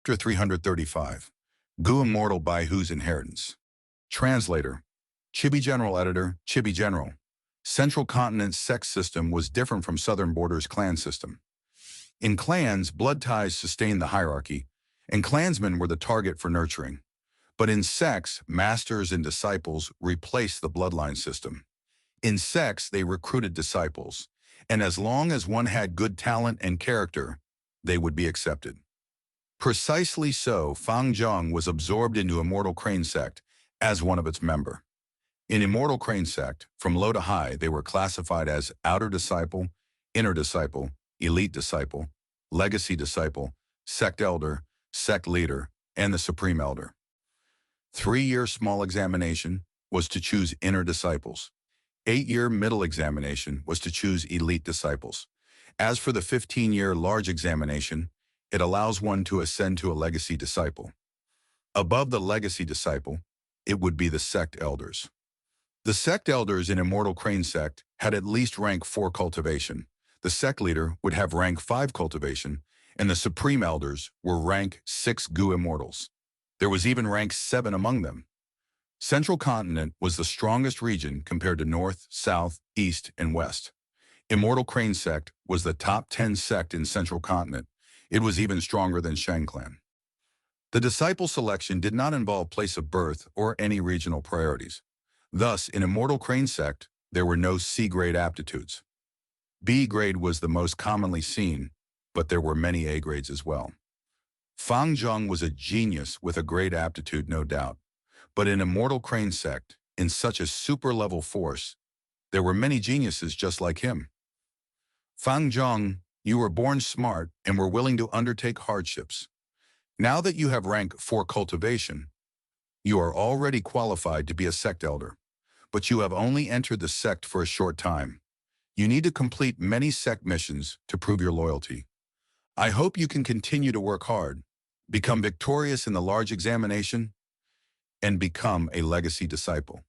Chapter 335. Gu Immortal by Whose Inheritance. Translator. Chibi General Editor, Chibi General. Central Continent's sex system was different from Southern Border's clan system. In clans, blood ties sustained the hierarchy, and clansmen were the target for nurturing. But in sex, masters and disciples replaced the bloodline system. In sex, they recruited disciples, and as long as one had good talent and character, they would be accepted. Precisely so, Fang Zheng was absorbed into Immortal Crane Sect as one of its member. In Immortal Crane Sect, from low to high, they were classified as Outer Disciple, Inner Disciple, Elite Disciple, Legacy Disciple, Sect Elder, Sect Leader, and the Supreme Elder. 3-year small examination was to choose Inner Disciples. 8-year middle examination was to choose Elite Disciples. As for the 15-year large examination, it allows one to ascend to a Legacy Disciple. Above the Legacy Disciple, it would be the Sect Elders. The Sect Elders in Immortal Crane Sect had at least rank 4 cultivation. The Sect Leader would have rank 5 cultivation, and the Supreme Elders were rank 6 Gu Immortals. There was even rank 7 among them. Central Continent was the strongest region compared to North, South, East, and West. Immortal Crane Sect was the top 10 sect in Central Continent. It was even stronger than Shang Clan. The disciple selection did not involve place of birth or any regional priorities. Thus, in Immortal Crane Sect, there were no C-grade aptitudes. B grade was the most commonly seen, but there were many A grades as well. Fang Zheng was a genius with a great aptitude, no doubt. But in Immortal Crane Sect, in such a super-level force, there were many geniuses just like him. Fang Zheng, you were born smart and were willing to undertake hardships. Now that you have rank 4 cultivation, you are already qualified to be a sect elder, but you have only entered the sect for a short time. You need to complete many sect missions to prove your loyalty. I hope you can continue to work hard, become victorious in the large examination, and become a legacy disciple.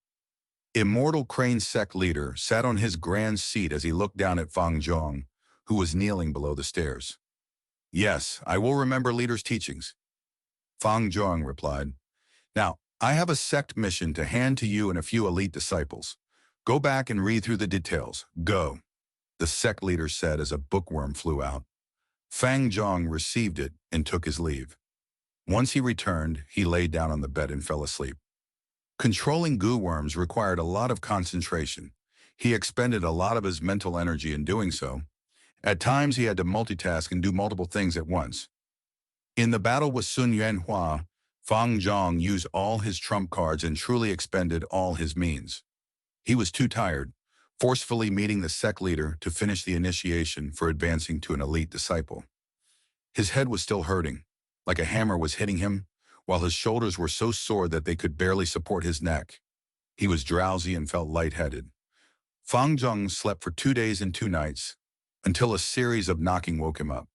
Immortal Crane Sect Leader sat on his grand seat as he looked down at Fang Zheng, who was kneeling below the stairs. Yes, I will remember Leader's teachings, Fang Zheng replied. Now, I have a sect mission to hand to you and a few elite disciples. Go back and read through the details. Go, the sect leader said as a bookworm flew out. Fang Zheng received it and took his leave. Once he returned, he lay down on the bed and fell asleep. Controlling goo worms required a lot of concentration. He expended a lot of his mental energy in doing so. At times, he had to multitask and do multiple things at once. In the battle with Sun Yuanhua, Fang Zheng used all his trump cards and truly expended all his means. He was too tired, forcefully meeting the sect leader to finish the initiation for advancing to an elite disciple. His head was still hurting, like a hammer was hitting him, while his shoulders were so sore that they could barely support his neck. He was drowsy and felt lightheaded. Fang Zheng slept for 2 days and 2 nights, until a series of knocking woke him up.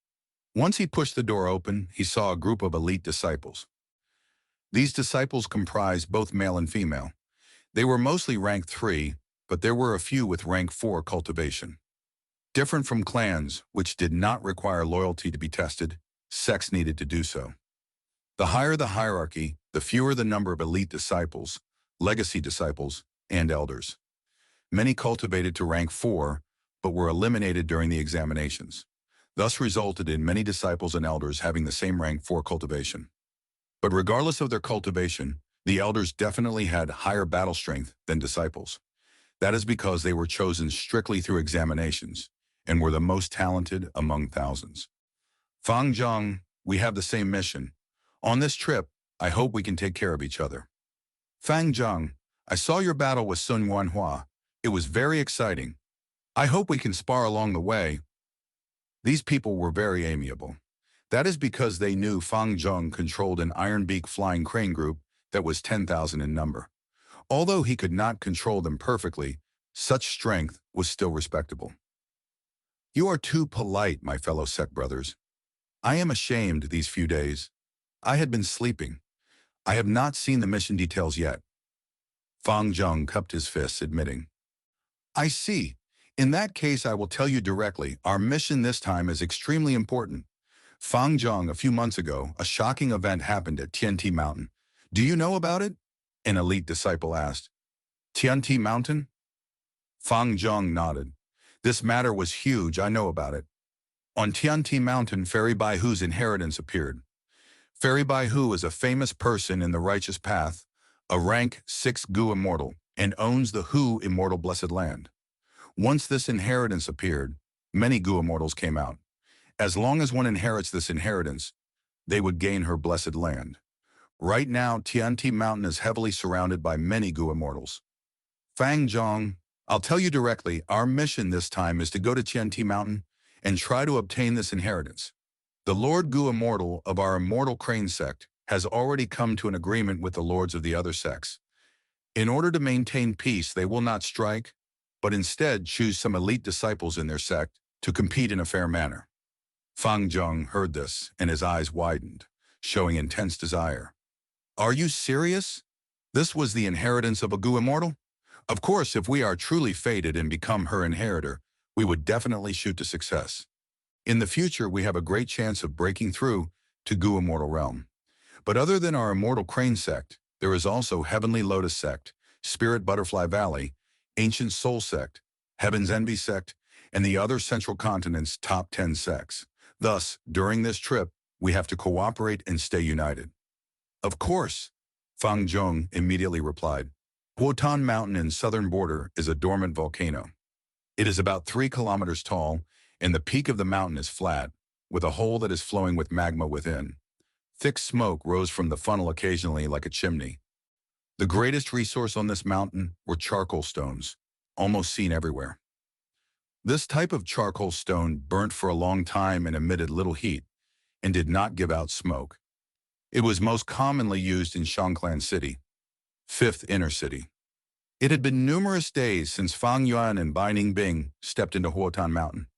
Once he pushed the door open, he saw a group of elite disciples. These disciples comprised both male and female. They were mostly rank 3, but there were a few with rank 4 cultivation. Different from clans, which did not require loyalty to be tested, sects needed to do so. The higher the hierarchy, the fewer the number of elite disciples, legacy disciples, and elders. Many cultivated to rank 4, but were eliminated during the examinations, thus resulted in many disciples and elders having the same rank 4 cultivation. But regardless of their cultivation, the elders definitely had higher battle strength than disciples. That is because they were chosen strictly through examinations and were the most talented among thousands. Fang Zheng, we have the same mission. On this trip, I hope we can take care of each other. Fang Zheng, I saw your battle with Sun Yuanhua. It was very exciting. I hope we can spar along the way. These people were very amiable. That is because they knew Fang Zheng controlled an Iron Beak flying crane group that was 10,000 in number. Although he could not control them perfectly, such strength was still respectable. You are too polite, my fellow sect brothers. I am ashamed these few days. I had been sleeping. I have not seen the mission details yet. Fang Zheng cupped his fists, admitting. I see. In that case, I will tell you directly, our mission this time is extremely important. Fang Zhang, a few months ago, a shocking event happened at TNT Mountain. Do you know about it? An elite disciple asked. TNT Mountain? Fang Zhang nodded. This matter was huge, I know about it. On TNT Mountain, Fairy Bai Hu's inheritance appeared. Fairy Bai Hu is a famous person in the righteous path, a rank 6 Gu Immortal, and owns the Hu Immortal Blessed Land. Once this inheritance appeared, many Gu Immortals came out. As long as one inherits this inheritance, they would gain her blessed land. Right now, TNT Mountain is heavily surrounded by many Gu Immortals. Fang Zhang, I'll tell you directly, our mission this time is to go to TNT Mountain and try to obtain this inheritance. The Lord Gu Immortal of our Immortal Crane sect has already come to an agreement with the lords of the other sects. In order to maintain peace, they will not strike, but instead choose some elite disciples in their sect to compete in a fair manner. Fang Zhang heard this, and his eyes widened, showing intense desire. Are you serious? This was the inheritance of a Gu Immortal? Of course, if we are truly fated and become her inheritor, we would definitely shoot to success. In the future, we have a great chance of breaking through to Gu Immortal realm. But other than our Immortal Crane sect, there is also Heavenly Lotus sect, Spirit Butterfly Valley, Ancient Soul sect, Heaven's Envy sect, and the other Central Continent's top 10 sects. Thus, during this trip, we have to cooperate and stay united. Of course, Fang Zhong immediately replied. Huotan Mountain in southern border is a dormant volcano. It is about 3 kilometers tall, and the peak of the mountain is flat, with a hole that is flowing with magma within. Thick smoke rose from the funnel occasionally like a chimney. The greatest resource on this mountain were charcoal stones, almost seen everywhere. This type of charcoal stone burnt for a long time and emitted little heat, and did not give out smoke. It was most commonly used in Shangclan City, 5th inner city. It had been numerous days since Fang Yuan and Bai Ningbing stepped into Huotan Mountain.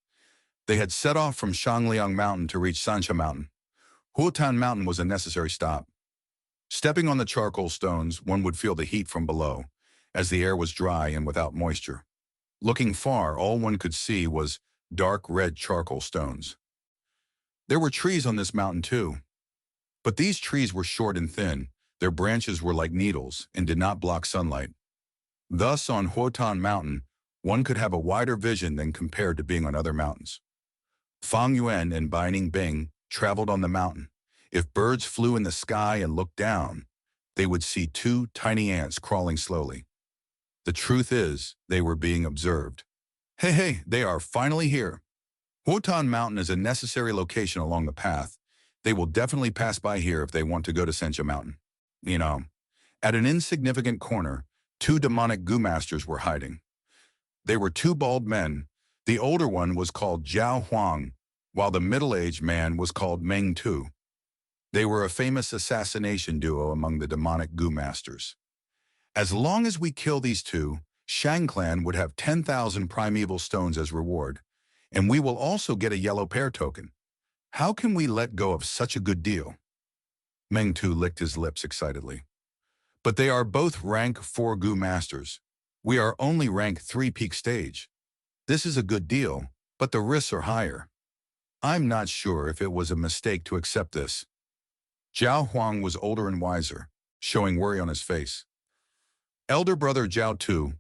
They had set off from Shangliang Mountain to reach Sancha Mountain. Huotan Mountain was a necessary stop. Stepping on the charcoal stones, one would feel the heat from below, as the air was dry and without moisture. Looking far, all one could see was dark red charcoal stones. There were trees on this mountain too. But these trees were short and thin, their branches were like needles and did not block sunlight. Thus, on Huotan Mountain, one could have a wider vision than compared to being on other mountains. Fang Yuan and Bai Ningbing traveled on the mountain. If birds flew in the sky and looked down, they would see 2 tiny ants crawling slowly. The truth is, they were being observed. Hey, they are finally here. Huotan Mountain is a necessary location along the path. They will definitely pass by here if they want to go to Sancha Mountain. At an insignificant corner, 2 demonic Gu Masters were hiding. They were 2 bald men. The older one was called Zhao Huang, while the middle-aged man was called Meng Tu. They were a famous assassination duo among the demonic Gu Masters. As long as we kill these 2, Shangclan would have 10,000 primeval stones as reward, and we will also get a yellow pair token. How can we let go of such a good deal? Meng Tu licked his lips excitedly. But they are both rank 4 Gu Masters. We are only rank 3 peak stage. This is a good deal, but the risks are higher. I'm not sure if it was a mistake to accept this. Zhao Huang was older and wiser, showing worry on his face. Elder brother Zhao Tu,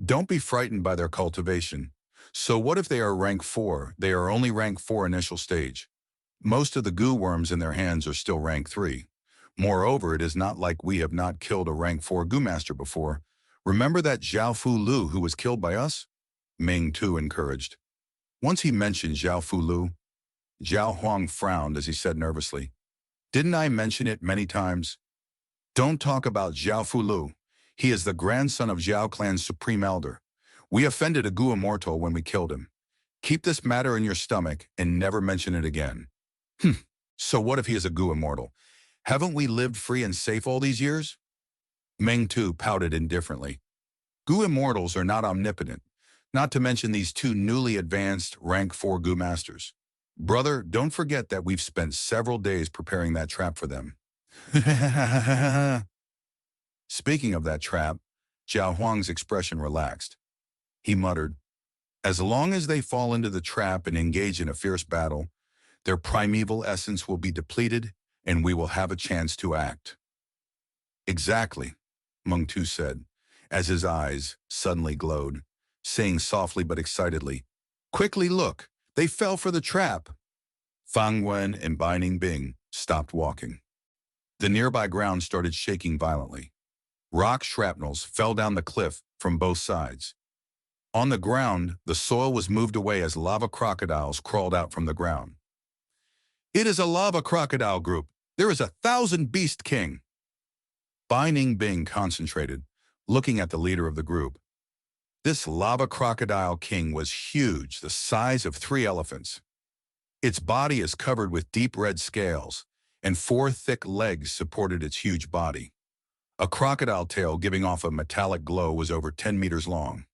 don't be frightened by their cultivation. So what if they are rank 4? They are only rank 4 initial stage. Most of the Gu worms in their hands are still rank 3. Moreover, it is not like we have not killed a rank 4 Gu Master before. Remember that Zhao Fu Lu who was killed by us? Meng Tu encouraged. Once he mentioned Zhao Fu Lu, Zhao Huang frowned as he said nervously, "Didn't I mention it many times? Don't talk about Zhao Fu Lu. He is the grandson of Zhao Clan's supreme elder. We offended a Gu Immortal when we killed him. Keep this matter in your stomach and never mention it again." So what if he is a Gu Immortal? Haven't we lived free and safe all these years? Meng Tu pouted indifferently. Gu Immortals are not omnipotent, not to mention these 2 newly advanced rank 4 Gu Masters. Brother, don't forget that we've spent several days preparing that trap for them. Speaking of that trap, Zhao Huang's expression relaxed. He muttered, "As long as they fall into the trap and engage in a fierce battle, their primeval essence will be depleted, and we will have a chance to act. Exactly, Meng Tu said, as his eyes suddenly glowed, saying softly but excitedly, "Quickly look, they fell for the trap." Fang Yuan and Bai Ningbing stopped walking. The nearby ground started shaking violently. Rock shrapnels fell down the cliff from both sides. On the ground, the soil was moved away as lava crocodiles crawled out from the ground. "It is a lava crocodile group. There is 1,000 Beast King." Bai Ningbing concentrated, looking at the leader of the group. This lava crocodile king was huge, the size of 3 elephants. Its body is covered with deep red scales, and 4 thick legs supported its huge body. A crocodile tail giving off a metallic glow was over 10 meters long.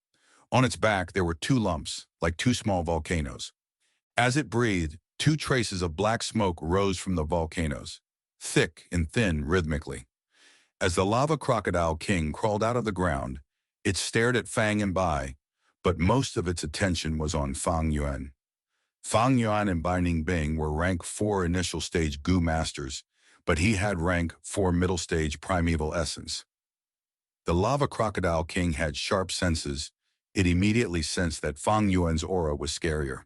On its back, there were 2 lumps, like 2 small volcanoes. As it breathed, 2 traces of black smoke rose from the volcanoes, thick and thin rhythmically. As the lava crocodile king crawled out of the ground, it stared at Fang and Bai, but most of its attention was on Fang Yuan. Fang Yuan and Bai Ningbing were rank 4 initial stage Gu masters, but he had rank 4 middle stage primeval essence. The lava crocodile king had sharp senses. It immediately sensed that Fang Yuan's aura was scarier.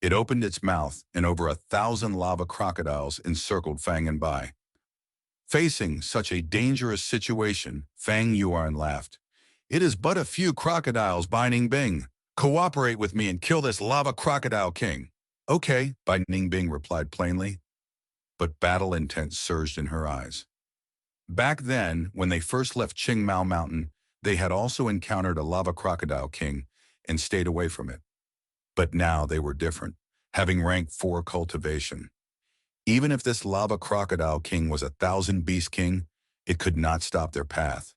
It opened its mouth, and over 1,000 lava crocodiles encircled Fang and Bai. Facing such a dangerous situation, Fang Yuan laughed. "It is but a few crocodiles, Bai Ningbing. Cooperate with me and kill this lava crocodile king." "Okay," Bai Ningbing replied plainly, but battle intent surged in her eyes. Back then, when they first left Qingmao Mountain, they had also encountered a lava crocodile king and stayed away from it. But now they were different, having rank 4 cultivation. Even if this lava crocodile king was 1,000 Beast King, it could not stop their path.